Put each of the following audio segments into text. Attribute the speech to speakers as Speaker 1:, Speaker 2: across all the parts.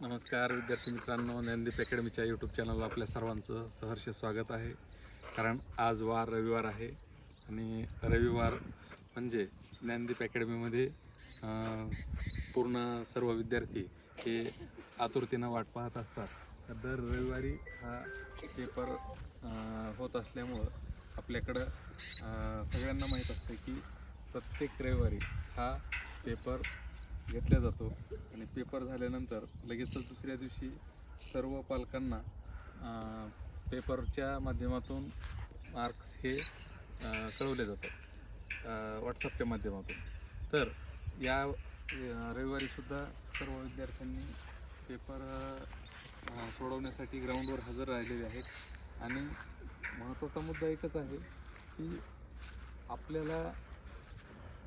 Speaker 1: नमस्कार विद्यार्थी मित्रांनो, ज्ञानदीप अकॅडमीच्या यूट्यूब चॅनलला आपल्या सर्वांचं सहर्ष स्वागत आहे. कारण आज रविवार आहे आणि रविवार म्हणजे ज्ञानदीप अकॅडमीमध्ये पूर्ण सर्व विद्यार्थी हे आतुरतेनं वाट पाहत असतात. दर रविवारी हा पेपर होत असल्यामुळं आपल्याकडं सगळ्यांना माहीत असते की प्रत्येक रविवारी हा पेपर घेतला जातो आणि पेपर झाल्यानंतर लगेचच दुसऱ्या दिवशी सर्व पालकांना पेपरच्या माध्यमातून मार्क्स हे कळवले जातात व्हॉट्सअपच्या माध्यमातून. तर या रविवारीसुद्धा सर्व विद्यार्थ्यांनी पेपर सोडवण्यासाठी ग्राउंडवर हजर राहिलेले आहेत आणि महत्त्वाचा मुद्दा एकच आहे की आपल्याला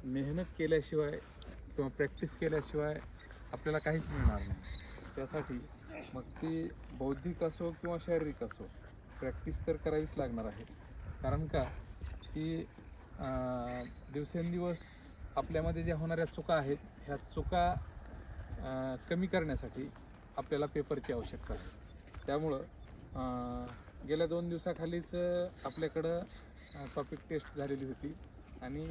Speaker 1: मेहनत केल्याशिवाय किंवा प्रॅक्टिस केल्याशिवाय आपल्याला काहीच मिळणार नाही. त्यासाठी मग ती बौद्धिक असो किंवा शारीरिक असो प्रॅक्टिस तर करावीच लागणार आहे. कारण का की दिवसेंदिवस आपल्यामध्ये ज्या होणाऱ्या चुका आहेत ह्या चुका कमी करण्यासाठी आपल्याला पेपरची आवश्यकता आहे. त्यामुळं गेल्या 2 दिवसाखालीच आपल्याकडं टॉपिक टेस्ट झालेली होती आणि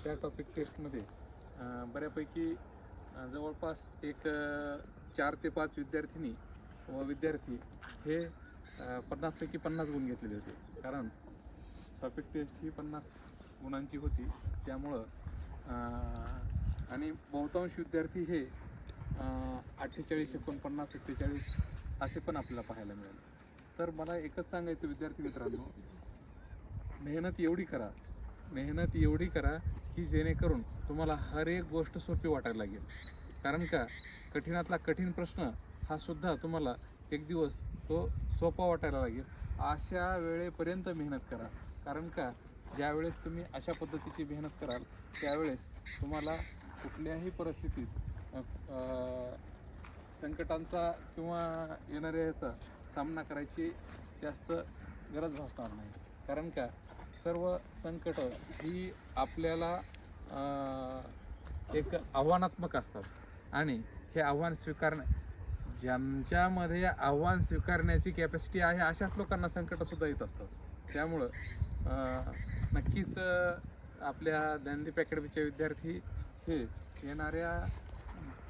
Speaker 1: त्या टॉपिक टेस्टमध्ये बऱ्यापैकी जवळपास एक 4 ते 5 विद्यार्थिनी व विद्यार्थी हे 50 पैकी 50 गुण घेतलेले होते. कारण टॉपिक टेस्ट ही 50 गुणांची होती. त्यामुळं आणि बहुतांश विद्यार्थी हे 48, 49, 47 असे पण आपल्याला पाहायला मिळाले. तर मला एकच सांगायचं विद्यार्थी मित्रांनो, मेहनत एवढी करा की जेणेकरून तुम्हाला हर एक गोष्ट सोपी वाटायला लागेल. कारण का कठीणातला कठीण प्रश्न हा सुद्धा तुम्हाला एक दिवस तो सोपा वाटायला लागेल. अशा वेळेपर्यंत मेहनत करा. कारण का ज्यावेळेस तुम्ही अशा पद्धतीची मेहनत कराल त्यावेळेस तुम्हाला कुठल्याही परिस्थितीत संकटांचा किंवा येणाऱ्या याचा सामना करायची जास्त गरज भासणार नाही. कारण का सर्व संकट ही आपल्याला एक आव्हानात्मक असतात आणि हे आव्हान ज्यांच्यामध्ये आव्हान स्वीकारण्याची कॅपॅसिटी आहे अशाच लोकांना संकटसुद्धा येत असतात. त्यामुळं नक्कीच आपल्या ज्ञानदीप अकॅडमीचे विद्यार्थी हे येणाऱ्या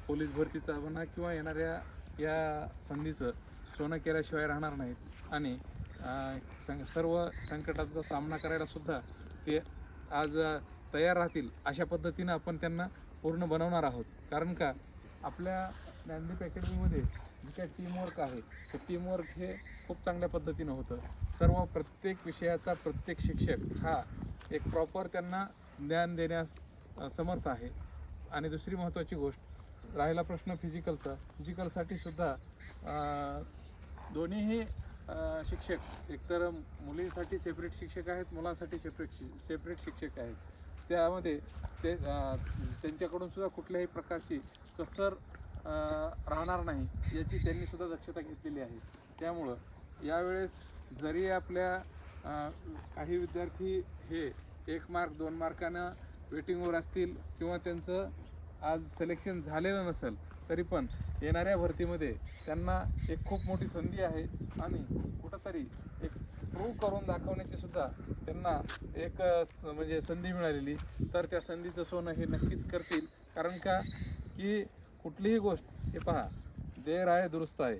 Speaker 1: पोलीस भरतीचा म्हणा किंवा येणाऱ्या या संधीचं सोनं केल्याशिवाय राहणार नाहीत आणि सर्व संकटांचा सामना करायला सुद्धा ते आज तयार राहतील. अशा पद्धतीनं आपण त्यांना पूर्ण बनवणार आहोत. कारण का आपल्या ज्ञानदीप अकॅडमीमध्ये जी काय टीमवर्क आहे ते टीमवर्क हे खूप चांगल्या पद्धतीनं होतं. प्रत्येक विषयाचा प्रत्येक शिक्षक हा एक प्रॉपर त्यांना ज्ञान देण्यास समर्थ आहे. आणि दुसरी महत्त्वाची गोष्ट राहिला प्रश्न फिजिकलसाठी सुद्धा दोन्हीही शिक्षक एकतर मुलींसाठी सेपरेट शिक्षक आहेत, मुलांसाठी सेपरेट शिक्षक आहेत. त्यामध्ये ते त्यांच्याकडून सुद्धा कुठल्याही प्रकारची कसर राहणार नाही याची त्यांनी सुद्धा दक्षता घेतलेली आहे. त्यामुळं यावेळेस जरी आपल्या काही विद्यार्थी हे 1 मार्क 2 मार्कानं वेटिंगवर असतील किंवा त्यांचं आज सिलेक्शन झालेलं नसेल तरी पण येणाऱ्या भरतीमध्ये त्यांना एक खूप मोठी संधी आहे आणि कुठंतरी एक प्रूव्ह करून दाखवण्याची सुद्धा त्यांना एक म्हणजे संधी मिळालेली. तर त्या संधीचं सोनं हे नक्कीच करतील. कारण का की कुठलीही गोष्ट हे पहा, देर आहे दुरुस्त आहे.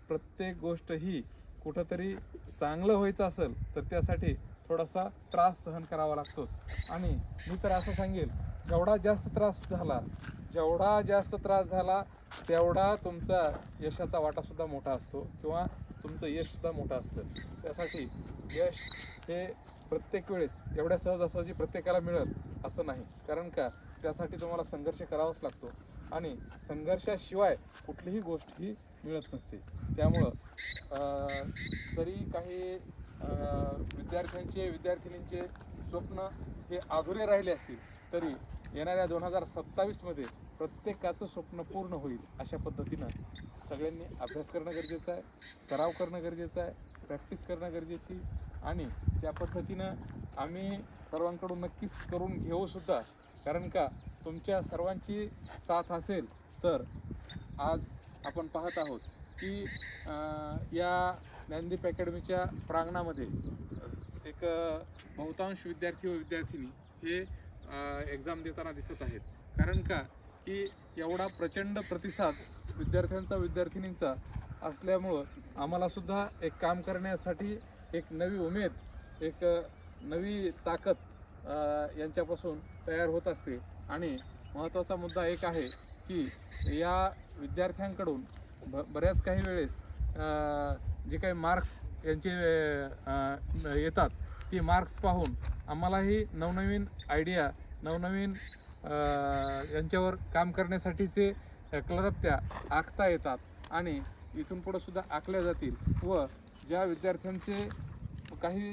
Speaker 1: प्रत्येक गोष्ट ही कुठंतरी चांगलं व्हायचं असेल तर त्यासाठी थोडासा त्रास सहन करावा लागतो. आणि मी तर असं सांगेल, जेवढा जास्त त्रास झाला तेवढा तुमचा यशाचा वाटासुद्धा मोठा असतो किंवा तुमचं यशसुद्धा मोठं असतं. त्यासाठी यश हे प्रत्येक वेळेस एवढ्या सहजासहजी प्रत्येकाला मिळेल असं नाही. कारण का त्यासाठी तुम्हाला संघर्ष करावाच लागतो आणि संघर्षाशिवाय कुठलीही गोष्ट ही मिळत नसते. त्यामुळं जरी काही विद्यार्थिनींचे स्वप्न हे अधुरे राहिले असतील तरी येणाऱ्या 2027मध्ये प्रत्येकाचं स्वप्न पूर्ण होईल. अशा पद्धतीनं सगळ्यांनी अभ्यास करणं गरजेचं आहे, सराव करणं गरजेचं आहे, प्रॅक्टिस करणं गरजेची आणि त्या पद्धतीनं आम्ही सर्वांकडून नक्कीच करून घेऊसुद्धा. कारण का तुमच्या सर्वांची साथ असेल तर आज आपण पाहत आहोत की या ज्ञानदीप अकॅडमीच्या प्रांगणामध्ये एक बहुतांश विद्यार्थी व विद्यार्थिनी हे एक्झाम देताना दिसत आहेत. कारण का की एवढा प्रचंड प्रतिसाद विद्यार्थ्यांचा असल्यामुळं आम्हालासुद्धा एक काम करण्यासाठी एक नवी उमेद, एक नवी ताकद यांच्यापासून तयार होत असते. आणि महत्त्वाचा मुद्दा एक आहे की या विद्यार्थ्यांकडून बऱ्याच काही वेळेस जे काही मार्क्स यांचे येतात ती मार्क्स पाहून आम्हालाही नवनवीन आयडिया, नवनवीन यांच्यावर काम करण्यासाठीचे क्लृप्त्या आखता येतात आणि इथून पुढं सुद्धा आखल्या जातील. व ज्या विद्यार्थ्यांचे काही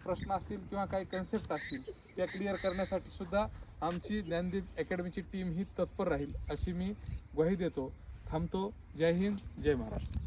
Speaker 1: प्रश्न असतील किंवा काही कन्सेप्ट असतील त्या क्लिअर करण्यासाठी सुद्धा आमची ज्ञानदीप अकॅडमीची टीम ही तत्पर राहील अशी मी ग्वाही देतो. थांबतो. जय हिंद, जय महाराष्ट्र.